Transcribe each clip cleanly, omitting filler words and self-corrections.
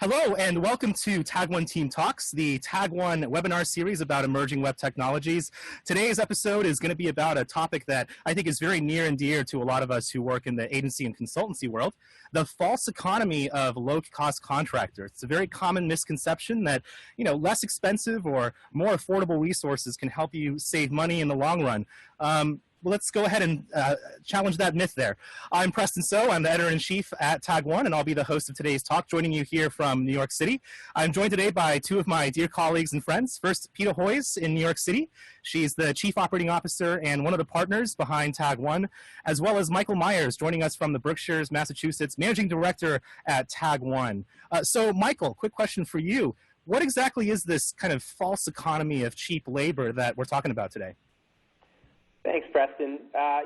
Hello and welcome to Tag1 Team Talks, the Tag1 webinar series about emerging web technologies. Today's episode is going to be about a topic that I think is very near and dear to a lot of us who work in the agency and consultancy world, the false economy of low-cost contractors. It's a very common misconception that, less expensive or more affordable resources can help you save money in the long run. Let's go ahead and challenge that myth there. I'm Preston So. I'm the editor-in-chief at Tag1, and I'll be the host of today's talk, joining you here from New York City. I'm joined today by two of my dear colleagues and friends. First, Peta Hoyes in New York City. She's the Chief Operating Officer and one of the partners behind Tag1, as well as Michael Meyers, joining us from the Berkshires, Massachusetts, Managing Director at Tag1. So, Michael, quick question for you. What exactly is this kind of false economy of cheap labor that we're talking about today? Thanks, Preston.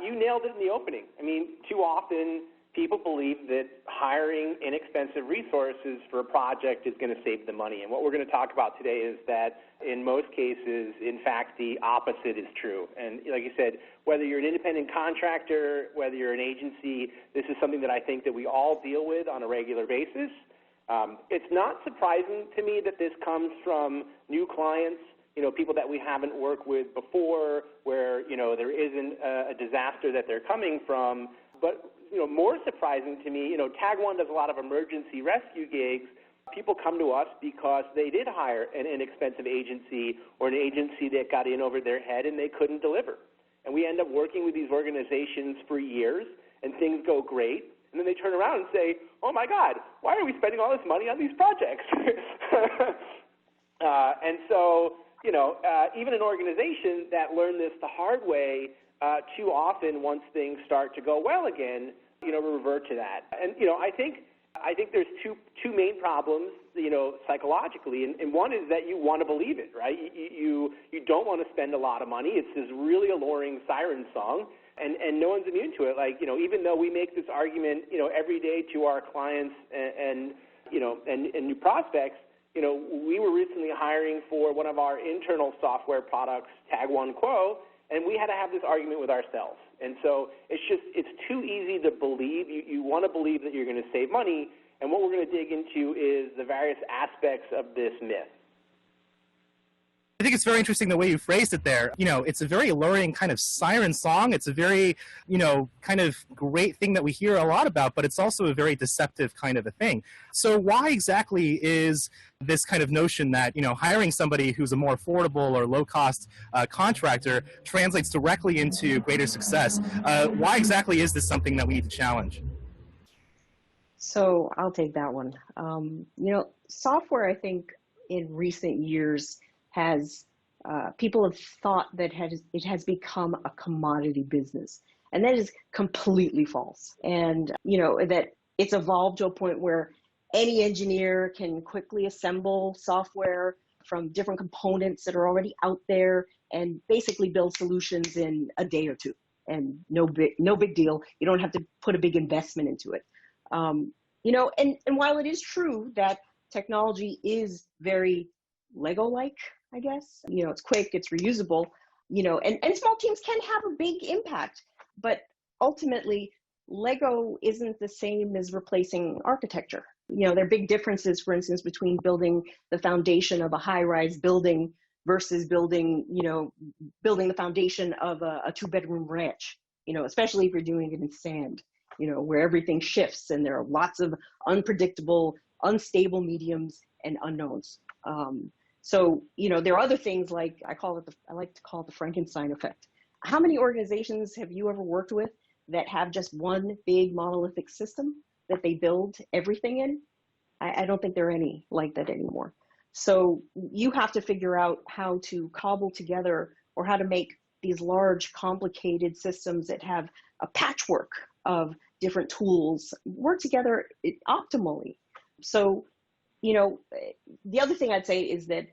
You nailed it in the opening. I mean, too often people believe that hiring inexpensive resources for a project is going to save them money. And what we're going to talk about today is that in most cases, in fact, the opposite is true. And like you said, whether you're an independent contractor, whether you're an agency, this is something that I think that we all deal with on a regular basis. It's not surprising to me that this comes from new clients, people that we haven't worked with before, where, there isn't a disaster that they're coming from. But, more surprising to me, Tag1 does a lot of emergency rescue gigs. People come to us because they did hire an inexpensive agency or an agency that got in over their head and they couldn't deliver. And we end up working with these organizations for years, and things go great. And then they turn around and say, oh, my God, why are we spending all this money on these projects? And so, even an organization that learned this the hard way, too often, once things start to go well again, revert to that. And, I think there's two main problems, psychologically. And one is that you want to believe it, right? You don't want to spend a lot of money. It's this really alluring siren song, and no one's immune to it. Like, even though we make this argument, every day to our clients and new prospects, we were recently hiring for one of our internal software products, Tag1 Quo, and we had to have this argument with ourselves. And so it's too easy to believe. You want to believe that you're going to save money, and what we're going to dig into is the various aspects of this myth. I think it's very interesting the way you phrased it there. It's a very alluring kind of siren song. It's a very, kind of great thing that we hear a lot about, but it's also a very deceptive kind of a thing. So why exactly is this kind of notion that, hiring somebody who's a more affordable or low-cost contractor translates directly into greater success? Why exactly is this something that we need to challenge? So I'll take that one. Software, I think, in recent years has people have thought that it has become a commodity business, and that is completely false. And that it's evolved to a point where any engineer can quickly assemble software from different components that are already out there and basically build solutions in a day or two, and no big deal. You don't have to put a big investment into it. And while it is true that technology is very Lego-like, I guess, it's quick, it's reusable, and small teams can have a big impact, but ultimately Lego isn't the same as replacing architecture. There are big differences, for instance, between building the foundation of a high-rise building versus building the foundation of a two-bedroom ranch, especially if you're doing it in sand, where everything shifts and there are lots of unpredictable, unstable mediums and unknowns. So, there are other things like I like to call it the Frankenstein effect. How many organizations have you ever worked with that have just one big monolithic system that they build everything in? I don't think there are any like that anymore. So you have to figure out how to cobble together, or how to make these large, complicated systems that have a patchwork of different tools work together optimally. So, the other thing I'd say is that,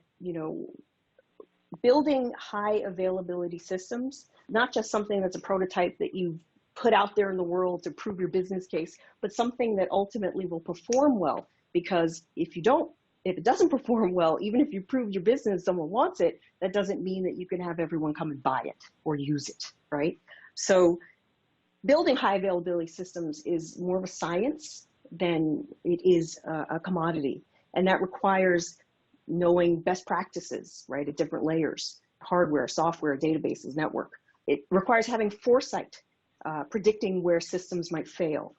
building high availability systems, not just something that's a prototype that you've put out there in the world to prove your business case, but something that ultimately will perform well. Because if it doesn't perform well, even if you prove your business, someone wants it, that doesn't mean that you can have everyone come and buy it or use it, right? So building high availability systems is more of a science than it is a commodity. And that requires knowing best practices, right, at different layers, hardware, software, databases, network. It requires having foresight, predicting where systems might fail.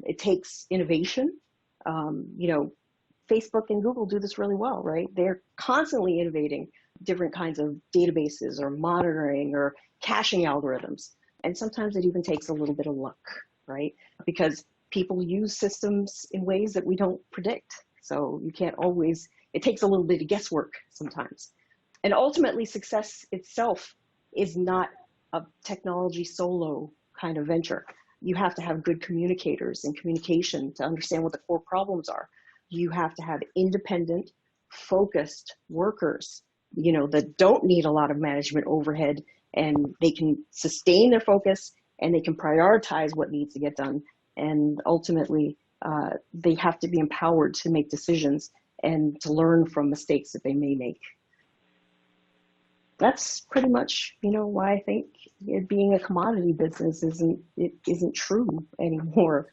It takes innovation. Facebook and Google do this really well, right? They're constantly innovating different kinds of databases or monitoring or caching algorithms. And sometimes it even takes a little bit of luck, right? Because people use systems in ways that we don't predict. So you can't always, it takes a little bit of guesswork sometimes. And ultimately, success itself is not a technology solo kind of venture. You have to have good communicators and communication to understand what the core problems are. You have to have independent, focused workers, that don't need a lot of management overhead, and they can sustain their focus and they can prioritize what needs to get done. And ultimately, they have to be empowered to make decisions and to learn from mistakes that they may make. That's pretty much, why I think it being a commodity business isn't true anymore.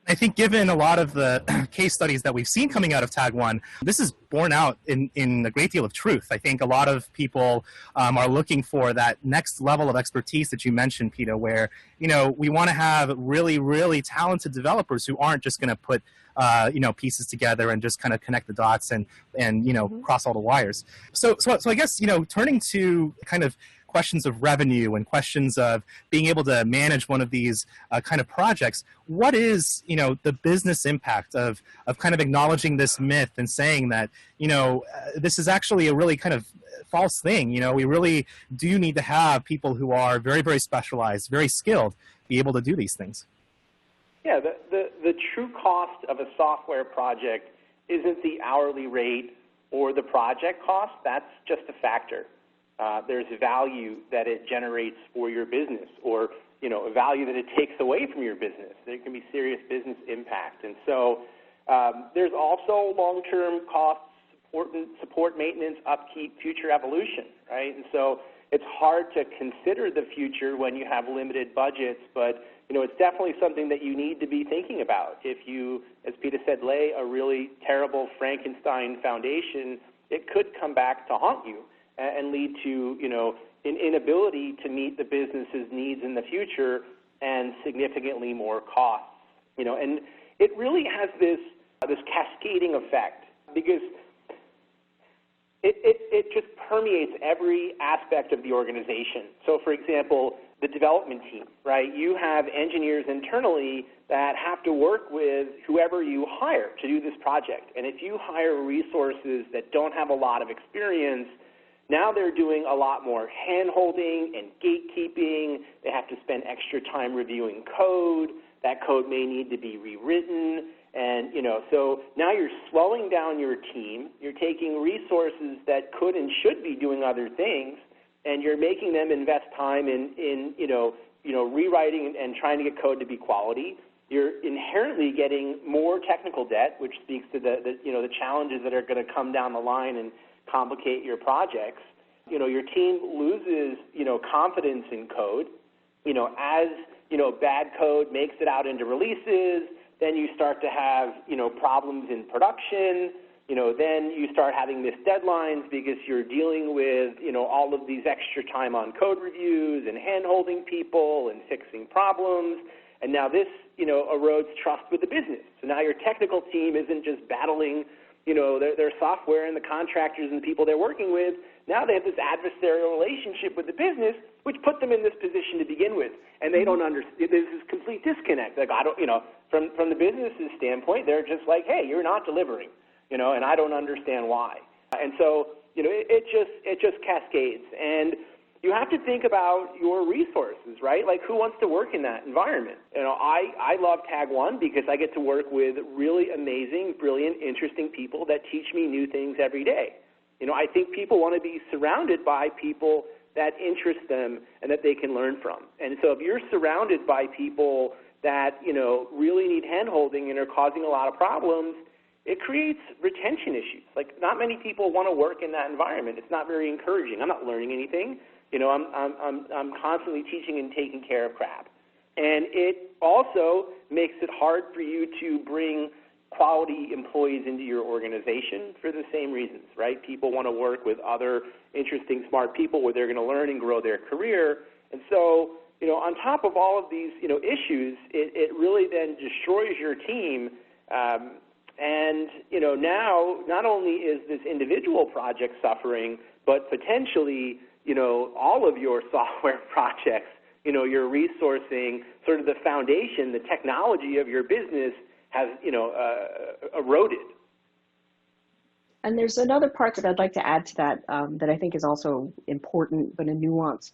I think given a lot of the case studies that we've seen coming out of Tag1, this is borne out in a great deal of truth. I think a lot of people are looking for that next level of expertise that you mentioned, Peta, where, we want to have really, really talented developers who aren't just going to put, pieces together and just kind of connect the dots and cross all the wires. So I guess, turning to kind of questions of revenue and questions of being able to manage one of these kind of projects, what is, the business impact of kind of acknowledging this myth and saying that, this is actually a really kind of false thing. We really do need to have people who are very, very specialized, very skilled, be able to do these things. Yeah, the true cost of a software project isn't the hourly rate or the project cost. That's just a factor. There's value that it generates for your business, or a value that it takes away from your business. There can be serious business impact. And so there's also long-term costs, support, maintenance, upkeep, future evolution, right? And so it's hard to consider the future when you have limited budgets, but it's definitely something that you need to be thinking about. If you, as Peta said, lay a really terrible Frankenstein foundation, it could come back to haunt you and lead to, an inability to meet the business's needs in the future and significantly more costs. And it really has this cascading effect because it just permeates every aspect of the organization. So, for example, the development team, right? You have engineers internally that have to work with whoever you hire to do this project. And if you hire resources that don't have a lot of experience, now they're doing a lot more hand-holding and gatekeeping. They have to spend extra time reviewing code. That code may need to be rewritten. And, so now you're slowing down your team. You're taking resources that could and should be doing other things, and you're making them invest time in rewriting and trying to get code to be quality. You're inherently getting more technical debt, which speaks to the challenges that are going to come down the line and complicate your projects. Your team loses, confidence in code. As, bad code makes it out into releases, then you start to have, problems in production. Then you start having missed deadlines because you're dealing with, all of these extra time on code reviews and hand-holding people and fixing problems. And now this, erodes trust with the business. So now your technical team isn't just battling their software and the contractors and the people they're working with. Now they have this adversarial relationship with the business, which put them in this position to begin with. And they don't understand. There's this complete disconnect. Like, from the business's standpoint, they're just like, hey, you're not delivering, and I don't understand why. And so, it just cascades. And you have to think about your resources, right? Like, who wants to work in that environment? I love Tag1 because I get to work with really amazing, brilliant, interesting people that teach me new things every day. I think people want to be surrounded by people that interest them and that they can learn from. And so if you're surrounded by people that, really need hand-holding and are causing a lot of problems, it creates retention issues. Like, not many people want to work in that environment. It's not very encouraging. I'm not learning anything. I'm constantly teaching and taking care of crap. And it also makes it hard for you to bring quality employees into your organization for the same reasons, right? People want to work with other interesting, smart people where they're going to learn and grow their career. And so, on top of all of these, issues, it really then destroys your team. And, now not only is this individual project suffering, but potentially, all of your software projects, your resourcing, sort of the foundation, the technology of your business has, eroded. And there's another part that I'd like to add to that that I think is also important, but a nuance.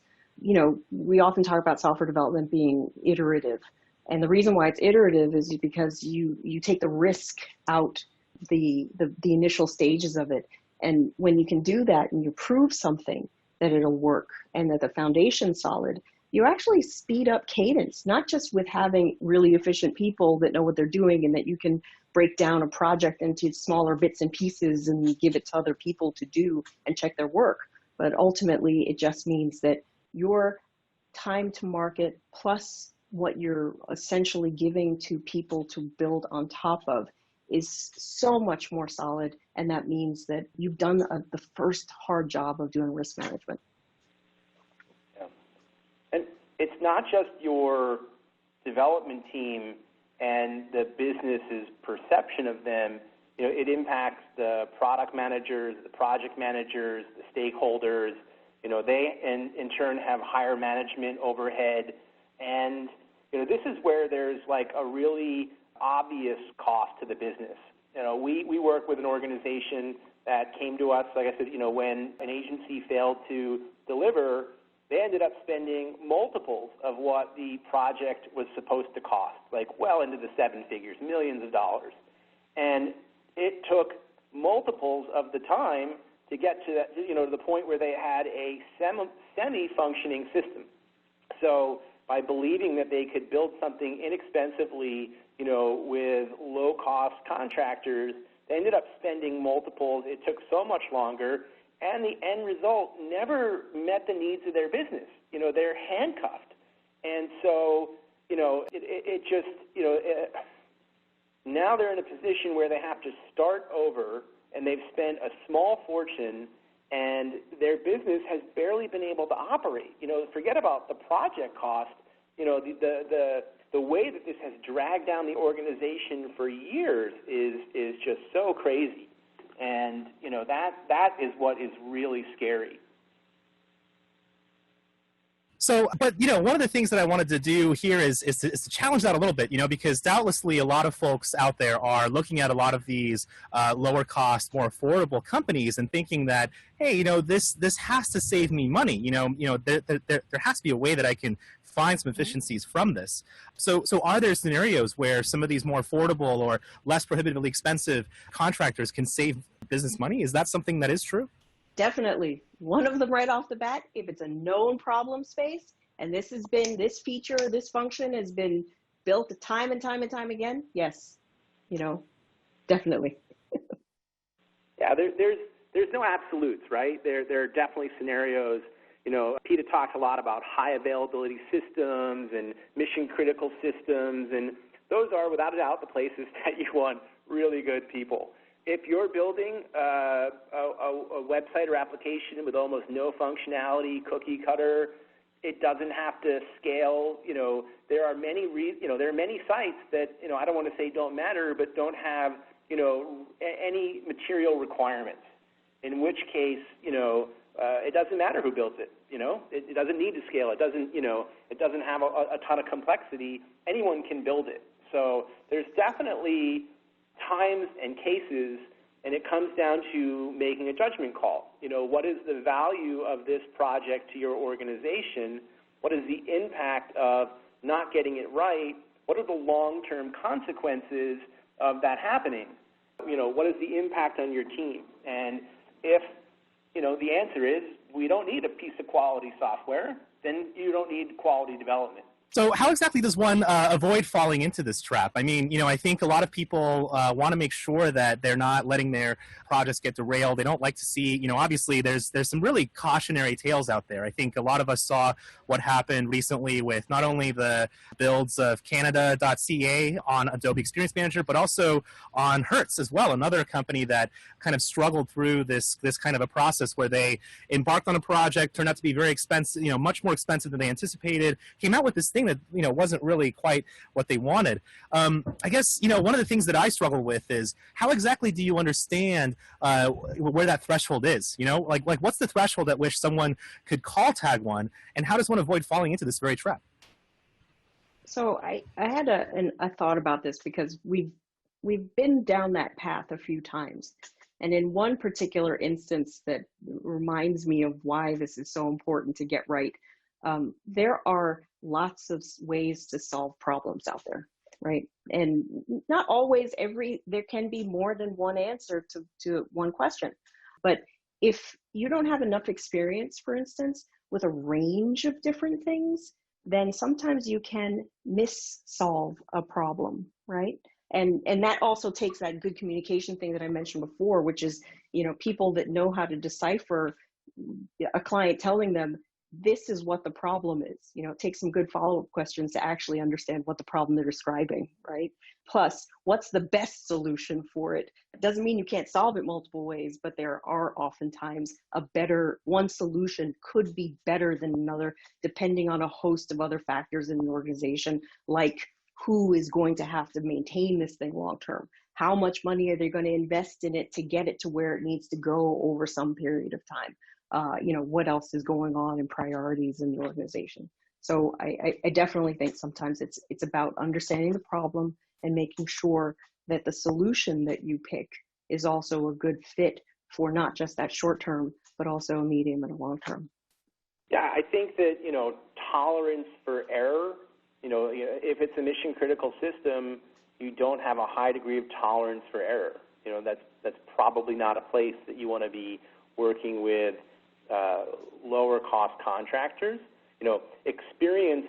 We often talk about software development being iterative. And the reason why it's iterative is because you take the risk out the initial stages of it. And when you can do that and you prove something that it'll work and that the foundation's solid, you actually speed up cadence, not just with having really efficient people that know what they're doing and that you can break down a project into smaller bits and pieces and give it to other people to do and check their work. But ultimately, it just means that your time to market plus what you're essentially giving to people to build on top of is so much more solid. And that means that you've done the first hard job of doing risk management. Yeah. And it's not just your development team and the business's perception of them. It impacts the product managers, the project managers, the stakeholders. They in turn have higher management overhead. And this is where there's like a really obvious cost to the business. We work with an organization that came to us, like I said, when an agency failed to deliver, they ended up spending multiples of what the project was supposed to cost, like well into the seven figures, millions of dollars. And it took multiples of the time to get to that, to the point where they had a semi-functioning system. So by believing that they could build something inexpensively, with low-cost contractors, they ended up spending multiples. It took so much longer, and the end result never met the needs of their business. They're handcuffed. And so, now they're in a position where they have to start over, and they've spent a small fortune, and their business has barely been able to operate. Forget about the project cost. The way that this has dragged down the organization for years is just so crazy. And, that is what is really scary. So, but, one of the things that I wanted to do here is to challenge that a little bit, because doubtlessly a lot of folks out there are looking at a lot of these lower cost, more affordable companies and thinking that, hey, this has to save me money. There has to be a way that I can find some efficiencies from this. So are there scenarios where some of these more affordable or less prohibitively expensive contractors can save business money? Is that something that is true? Definitely. One of them right off the bat, if it's a known problem space, and this feature, this function has been built time and time and time again, yes, definitely. Yeah, there's no absolutes, right? There are definitely scenarios. Peta talks a lot about high availability systems and mission critical systems, and those are without a doubt the places that you want really good people. If you're building a website or application with almost no functionality, cookie cutter, it doesn't have to scale. There are many sites that I don't want to say don't matter, but don't have any material requirements. In which case, it doesn't matter who builds it. It doesn't need to scale. It doesn't have a ton of complexity. Anyone can build it. So there's definitely times and cases, and it comes down to making a judgment call. What is the value of this project to your organization? What is the impact of not getting it right? What are the long-term consequences of that happening? What is the impact on your team? And if, the answer is we don't need a piece of quality software, then you don't need quality development. So how exactly does one avoid falling into this trap? I mean, I think a lot of people want to make sure that they're not letting their projects get derailed. They don't like to see, obviously there's some really cautionary tales out there. I think a lot of us saw what happened recently with not only the builds of Canada.ca on Adobe Experience Manager, but also on Hertz as well, another company that kind of struggled through this kind of a process where they embarked on a project, turned out to be very expensive, much more expensive than they anticipated, came out with this thing that wasn't really quite what they wanted. I guess one of the things that I struggle with is how exactly do you understand where that threshold is? Like what's the threshold at which someone could call Tag1, and how does one avoid falling into this very trap? So I had a thought about this because we've been down that path a few times. And in one particular instance that reminds me of why this is so important to get right, there are lots of ways to solve problems out there, right? And not always there can be more than one answer to one question. But if you don't have enough experience, for instance, with a range of different things, then sometimes you can solve a problem, right? And that also takes that good communication thing that I mentioned before, which is, people that know how to decipher a client telling them, this is what the problem is. It takes some good follow-up questions to actually understand what the problem they're describing, right? Plus, what's the best solution for it? It doesn't mean you can't solve it multiple ways, but there are oftentimes one solution could be better than another, depending on a host of other factors in the organization, like who is going to have to maintain this thing long-term? How much money are they going to invest in it to get it to where it needs to go over some period of time? What else is going on in priorities in the organization? So I definitely think sometimes it's about understanding the problem and making sure that the solution that you pick is also a good fit for not just that short term, but also a medium and a long term. Yeah, I think that, tolerance for error, if it's a mission critical system, you don't have a high degree of tolerance for error. That's probably not a place that you want to be working with lower cost contractors. Experience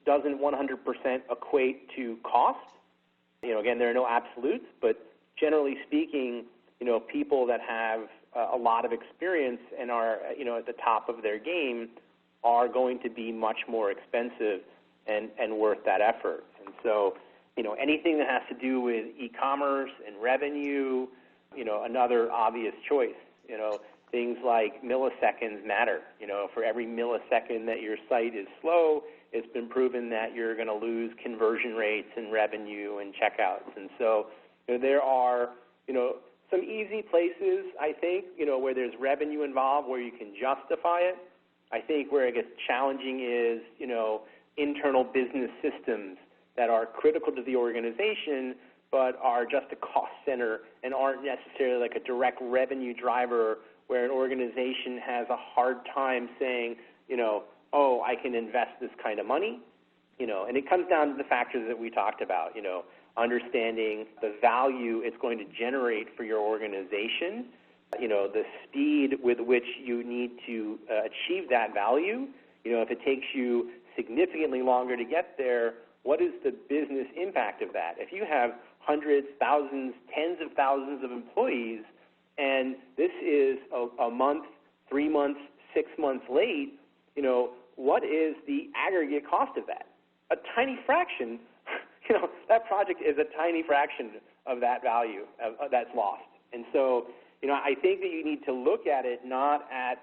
doesn't 100% equate to cost. Again, there are no absolutes, but generally speaking, people that have a lot of experience and are, at the top of their game are going to be much more expensive and worth that effort. And so, anything that has to do with e-commerce and revenue, another obvious choice, things like milliseconds matter. For every millisecond that your site is slow, it's been proven that you're going to lose conversion rates and revenue and checkouts. And so there are, some easy places, I think, where there's revenue involved, where you can justify it. I think where it gets challenging is, internal business systems that are critical to the organization but are just a cost center and aren't necessarily like a direct revenue driver, where an organization has a hard time saying, oh, I can invest this kind of money, and it comes down to the factors that we talked about, understanding the value it's going to generate for your organization, the speed with which you need to achieve that value. If it takes you significantly longer to get there, what is the business impact of that? If you have hundreds, thousands, tens of thousands of employees, and this is a month, 3 months, 6 months late, what is the aggregate cost of that? A tiny fraction, that project is a tiny fraction of that value that's lost. And so, I think that you need to look at it not at,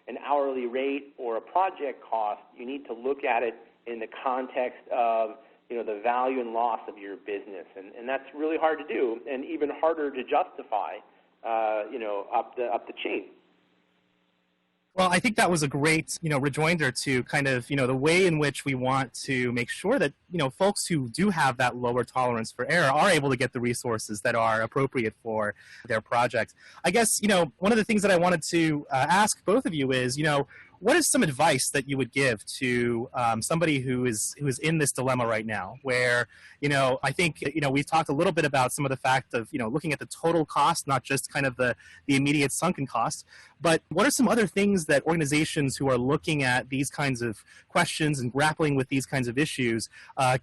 an hourly rate or a project cost. You need to look at it in the context of, the value and loss of your business. And that's really hard to do, and even harder to justify, up the chain. Well, I think that was a great, rejoinder to kind of, the way in which we want to make sure that, folks who do have that lower tolerance for error are able to get the resources that are appropriate for their project. I guess, one of the things that I wanted to ask both of you is, what is some advice that you would give to somebody who is in this dilemma right now, where, I think, we've talked a little bit about some of the fact of, looking at the total cost, not just kind of the immediate sunken cost, but what are some other things that organizations who are looking at these kinds of questions and grappling with these kinds of issues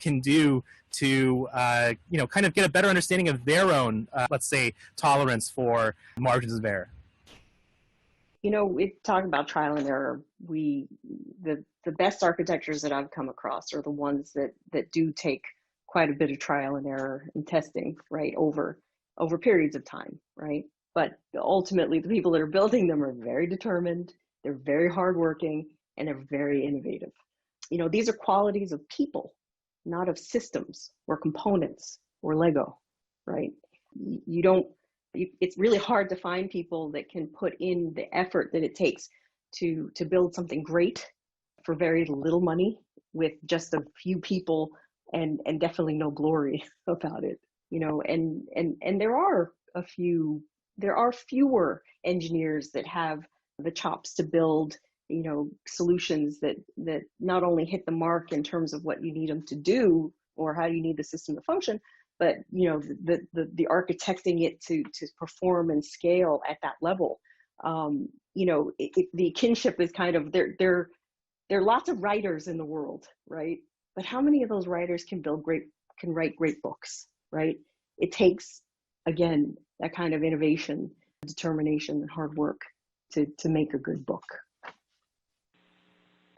can do to, kind of get a better understanding of their own, let's say, tolerance for margins of error? We talk about trial and error. The best architectures that I've come across are the ones that do take quite a bit of trial and error and testing, right, over periods of time, right? But ultimately, the people that are building them are very determined, they're very hardworking, and they're very innovative. These are qualities of people, not of systems or components or Lego, right? It's really hard to find people that can put in the effort that it takes to build something great for very little money with just a few people and definitely no glory about it, and there are fewer engineers that have the chops to build, solutions that not only hit the mark in terms of what you need them to do or how you need the system to function, but the architecting it to perform and scale at that level. The kinship is kind of there are lots of writers in the world, right? But how many of those writers can write great books, right? It takes, again, that kind of innovation, determination, and hard work to make a good book.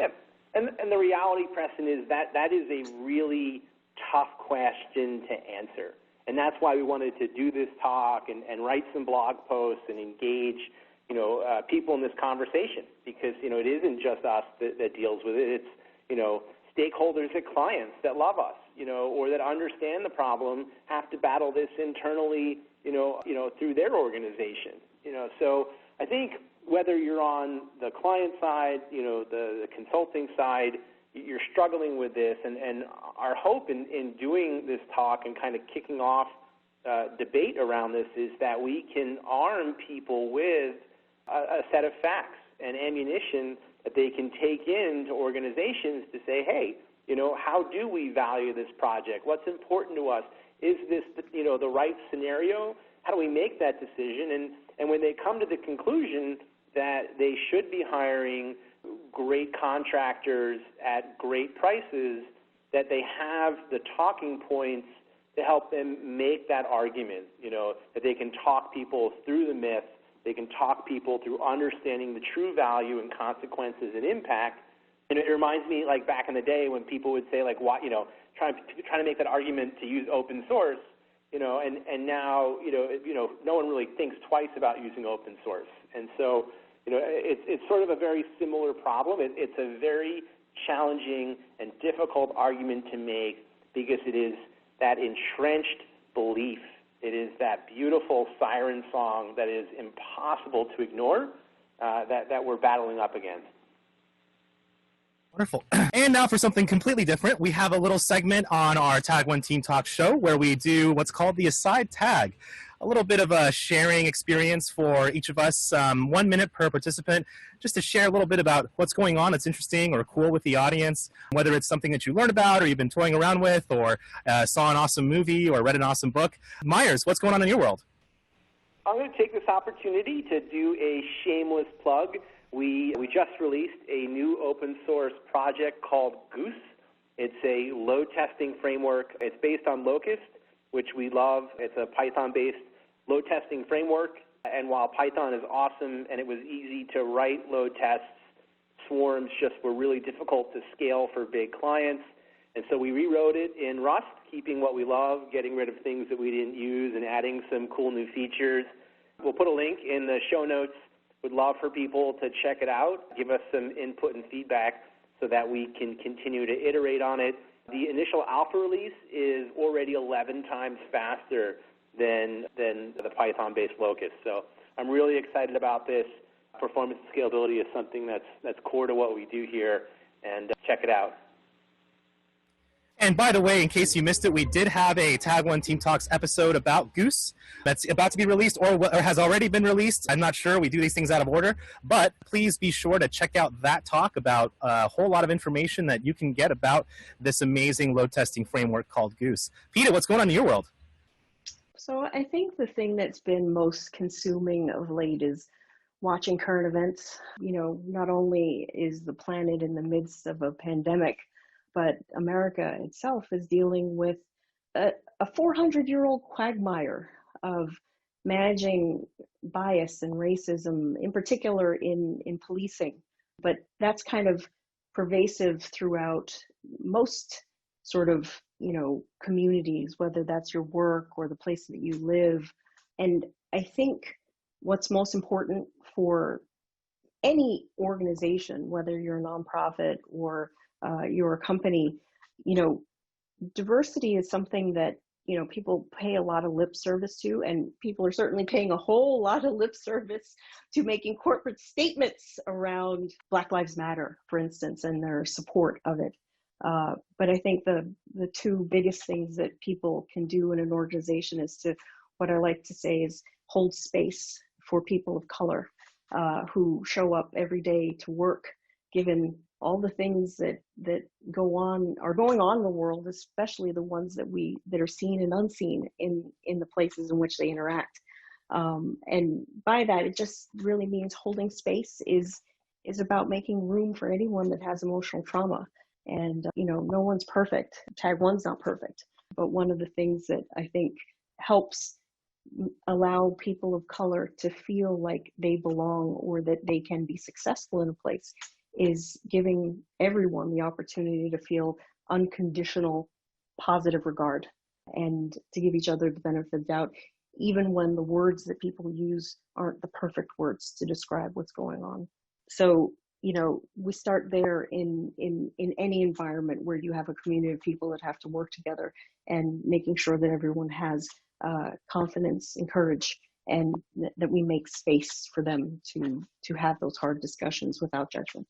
Yep. And the reality, Preston, is that is a really tough question to answer. And that's why we wanted to do this talk and write some blog posts and engage, people in this conversation, because, it isn't just us that deals with it. It's, stakeholders and clients that love us, or that understand the problem, have to battle this internally, through their organization. So I think whether you're on the client side, the consulting side, you're struggling with this, and our hope in doing this talk and kind of kicking off debate around this is that we can arm people with a set of facts and ammunition that they can take into organizations to say, hey, how do we value this project? What's important to us? Is this the right scenario? How do we make that decision? And when they come to the conclusion that they should be hiring great contractors at great prices, that they have the talking points to help them make that argument, that they can talk people through the myth, they can talk people through understanding the true value and consequences and impact. And it reminds me, like back in the day when people would say, like, what, trying to make that argument to use open source, and now, no one really thinks twice about using open source. And so, it's sort of a very similar problem. It's a very challenging and difficult argument to make because it is that entrenched belief. It is that beautiful siren song that is impossible to ignore that we're battling up against. Wonderful. And now for something completely different, we have a little segment on our Tag1 Team Talks show where we do what's called the Aside Tag. A little bit of a sharing experience for each of us, 1 minute per participant, just to share a little bit about what's going on that's interesting or cool with the audience, whether it's something that you learned about or you've been toying around with or saw an awesome movie or read an awesome book. Meyers, what's going on in your world? I'm going to take this opportunity to do a shameless plug. We just released a new open source project called Goose. It's a load testing framework. It's based on Locust, which we love. It's a Python-based load testing framework. And while Python is awesome and it was easy to write load tests, swarms just were really difficult to scale for big clients. And so we rewrote it in Rust, keeping what we love, getting rid of things that we didn't use, and adding some cool new features. We'll put a link in the show notes. Would love for people to check it out, give us some input and feedback so that we can continue to iterate on it. The initial alpha release is already 11 times faster than the Python-based Locust. So I'm really excited about this. Performance and scalability is something that's core to what we do here, and check it out. And by the way, in case you missed it, we did have a Tag1 Team Talks episode about Goose that's about to be released or has already been released. I'm not sure. We do these things out of order. But please be sure to check out that talk about a whole lot of information that you can get about this amazing load testing framework called Goose. Peta, what's going on in your world? So I think the thing that's been most consuming of late is watching current events. You know, not only is the planet in the midst of a pandemic, but America itself is dealing with a 400-year-old quagmire of managing bias and racism, in particular in policing. But that's kind of pervasive throughout most sort of, you know, communities, whether that's your work or the place that you live. And I think what's most important for any organization, whether you're a nonprofit or you're a company, you know, diversity is something that, you know, people pay a lot of lip service to, and people are certainly paying a whole lot of lip service to making corporate statements around Black Lives Matter, for instance, and their support of it. But I think the two biggest things that people can do in an organization is to, what I like to say is, hold space for people of color who show up every day to work, given all the things that are going on in the world, especially the ones that are seen and unseen in the places in which they interact. And by that, it just really means holding space is about making room for anyone that has emotional trauma. And, you know, no one's perfect. Tag1's not perfect. But one of the things that I think helps allow people of color to feel like they belong or that they can be successful in a place is giving everyone the opportunity to feel unconditional positive regard and to give each other the benefit of the doubt, even when the words that people use aren't the perfect words to describe what's going on. So, you know, we start there in any environment where you have a community of people that have to work together, and making sure that everyone has confidence and courage, and that we make space for them to have those hard discussions without judgment.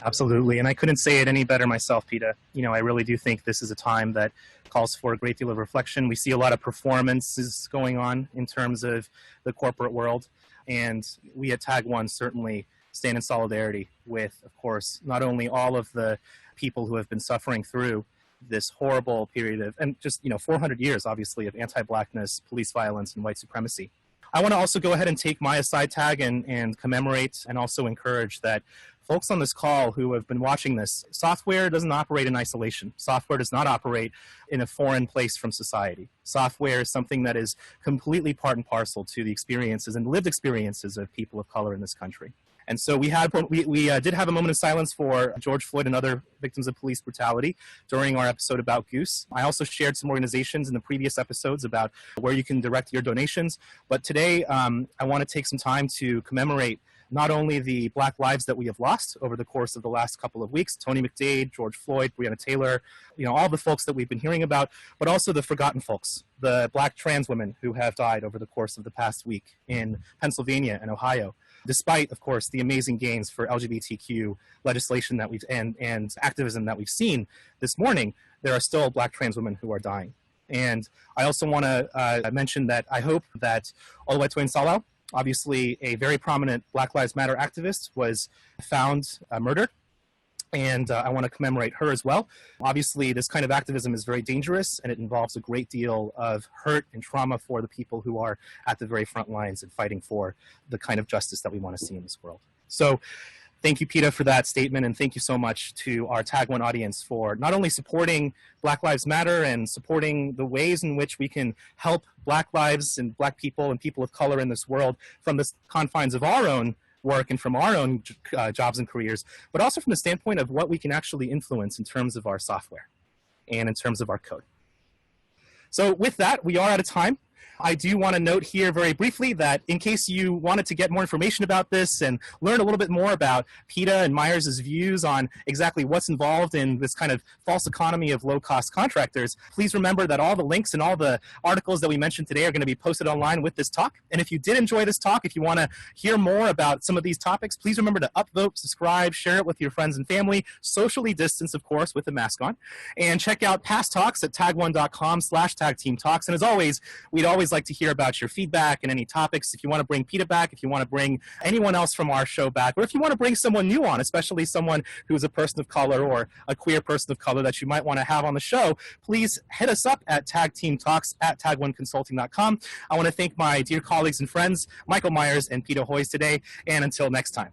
Absolutely. And I couldn't say it any better myself, Peta. You know, I really do think this is a time that calls for a great deal of reflection. We see a lot of performances going on in terms of the corporate world. And we at Tag1 certainly stand in solidarity with, of course, not only all of the people who have been suffering through this horrible period of, and just, you know, 400 years, obviously, of anti-Blackness, police violence, and white supremacy. I want to also go ahead and take my aside tag and commemorate and also encourage that folks on this call who have been watching this, software doesn't operate in isolation. Software does not operate in a foreign place from society. Software is something that is completely part and parcel to the experiences and lived experiences of people of color in this country. And so we did have a moment of silence for George Floyd and other victims of police brutality during our episode about Goose. I also shared some organizations in the previous episodes about where you can direct your donations. But today, I want to take some time to commemorate not only the Black lives that we have lost over the course of the last couple of weeks, Tony McDade, George Floyd, Breonna Taylor, you know, all the folks that we've been hearing about, but also the forgotten folks, the Black trans women who have died over the course of the past week in Pennsylvania and Ohio. Despite, of course, the amazing gains for LGBTQ legislation that and activism that we've seen this morning, there are still Black trans women who are dying. And I also want to mention that I hope that Oluwatoyin Salau, obviously a very prominent Black Lives Matter activist, was found murdered. And I want to commemorate her as well. Obviously, this kind of activism is very dangerous, and it involves a great deal of hurt and trauma for the people who are at the very front lines and fighting for the kind of justice that we want to see in this world. So thank you, Peta, for that statement, and thank you so much to our Tag1 audience for not only supporting Black Lives Matter and supporting the ways in which we can help Black lives and Black people and people of color in this world from the confines of our own work and from our own jobs and careers, but also from the standpoint of what we can actually influence in terms of our software and in terms of our code. So with that, we are out of time. I do want to note here very briefly that in case you wanted to get more information about this and learn a little bit more about Peta and Meyers' views on exactly what's involved in this kind of false economy of low-cost contractors, please remember that all the links and all the articles that we mentioned today are going to be posted online with this talk. And if you did enjoy this talk, if you want to hear more about some of these topics, please remember to upvote, subscribe, share it with your friends and family, socially distance, of course, with a mask on, and check out past talks at tag1.com/tagteamtalks. And as always, we'd always like to hear about your feedback and any topics. If you want to bring Peta back, if you want to bring anyone else from our show back, or if you want to bring someone new on, especially someone who's a person of color or a queer person of color that you might want to have on the show, please hit us up at Tag Team Talks at tag1consulting.com. I want to thank my dear colleagues and friends, Michael Meyers and Peta Hoyes today, and until next time.